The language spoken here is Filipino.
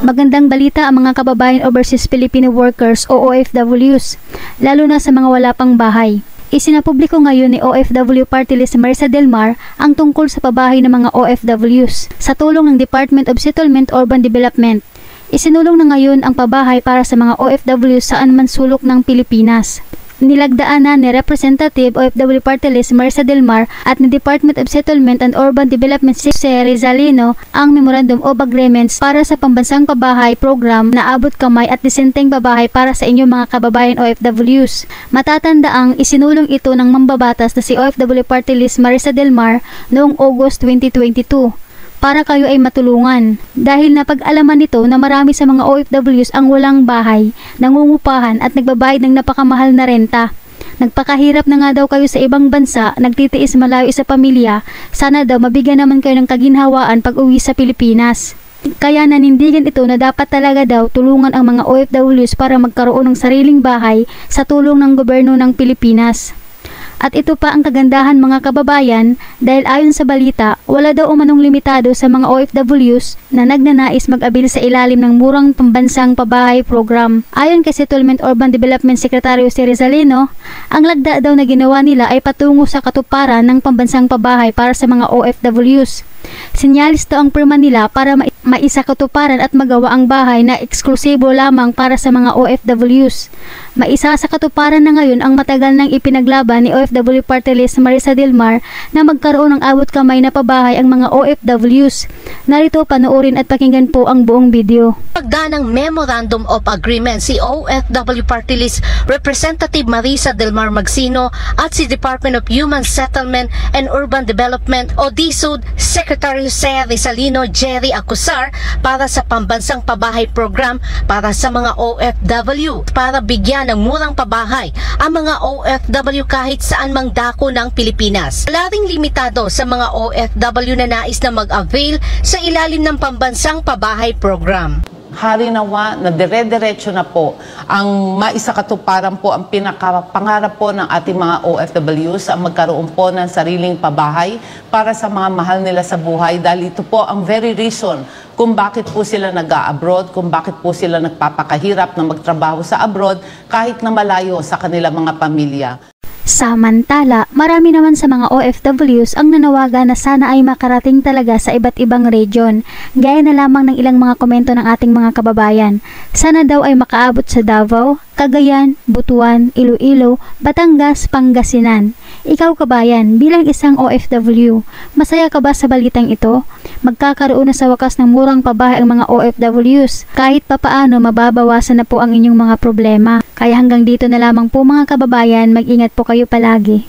Magandang balita ang mga kababayan overseas Filipino workers o OFWs, lalo na sa mga wala pang bahay. Isinapubliko ngayon ni OFW Party List Marisa Del Mar ang tungkol sa pabahay ng mga OFWs sa tulong ng Department of Settlement Urban Development. Isinulong na ngayon ang pabahay para sa mga OFWs saan man sulok ng Pilipinas. Nilagdaan na ni Representative OFW Party List Marisa Del Mar at ni Department of Settlement and Urban Development si Rizalino ang Memorandum of Agreements para sa Pambansang Pabahay Program na abot kamay at disenteng pabahay para sa inyong mga kababayan OFWs. Matatanda ang isinulong ito ng mambabatas na si OFW Party List Marisa Del Mar noong August 2022. Para kayo ay matulungan. Dahil napag-alaman nito na marami sa mga OFWs ang walang bahay, nangungupahan at nagbabayad ng napakamahal na renta. Nagpakahirap na nga daw kayo sa ibang bansa, nagtitiis malayo sa pamilya, sana daw mabigyan naman kayo ng kaginhawaan pag uwi sa Pilipinas. Kaya nanindigan ito na dapat talaga daw tulungan ang mga OFWs para magkaroon ng sariling bahay sa tulong ng gobyerno ng Pilipinas. At ito pa ang kagandahan mga kababayan dahil ayon sa balita, wala daw umanong limitado sa mga OFWs na nagnanais mag-abil sa ilalim ng murang pambansang pabahay program. Ayon kay Settlement Urban Development Secretary si Rizalino, ang lagda daw na ginawa nila ay patungo sa katuparan ng pambansang pabahay para sa mga OFWs. Sinyalis daw ang pirma nila para maisakatuparan at magawa ang bahay na eksklusibo lamang para sa mga OFWs. Maisa sa katuparan na ngayon ang matagal nang ipinaglaban ni OFW Party List Marisa Del Mar na magkaroon ng abot kamay na pabahay ang mga OFWs. Narito panoorin at pakinggan po ang buong video. Pagda ng Memorandum of Agreement si OFW Party List Representative Marisa Del Mar Magsino at si Department of Human Settlement and Urban Development o DSUD Secretary Jose Rizalino Jerry Acusar para sa Pambansang Pabahay Program para sa mga OFW para bigyan ng murang pabahay ang mga OFW kahit saan mang dako ng Pilipinas. Wala ring limitado sa mga OFW na nais na mag-avail sa ilalim ng Pambansang Pabahay Program. Harinawa na dire-diretso na po ang maisakatuparan po ang pinakapangarap po ng ating mga OFWs ang magkaroon po ng sariling pabahay para sa mga mahal nila sa buhay dahil ito po ang very reason kung bakit po sila nag-a-abroad, kung bakit po sila nagpapakahirap na magtrabaho sa abroad kahit na malayo sa kanilang mga pamilya. Samantala, marami naman sa mga OFWs ang nanawagan na sana ay makarating talaga sa iba't ibang region, gaya na lamang ng ilang mga komento ng ating mga kababayan. Sana daw ay makaabot sa Davao, Cagayan, Butuan, Iloilo, Batangas, Pangasinan. Ikaw kabayan, bilang isang OFW, masaya ka ba sa balitang ito? Magkakaroon na sa wakas ng murang pabahay ang mga OFWs. Kahit papaano mababawasan na po ang inyong mga problema. Kaya hanggang dito na lamang po mga kababayan, mag-ingat po kayo palagi.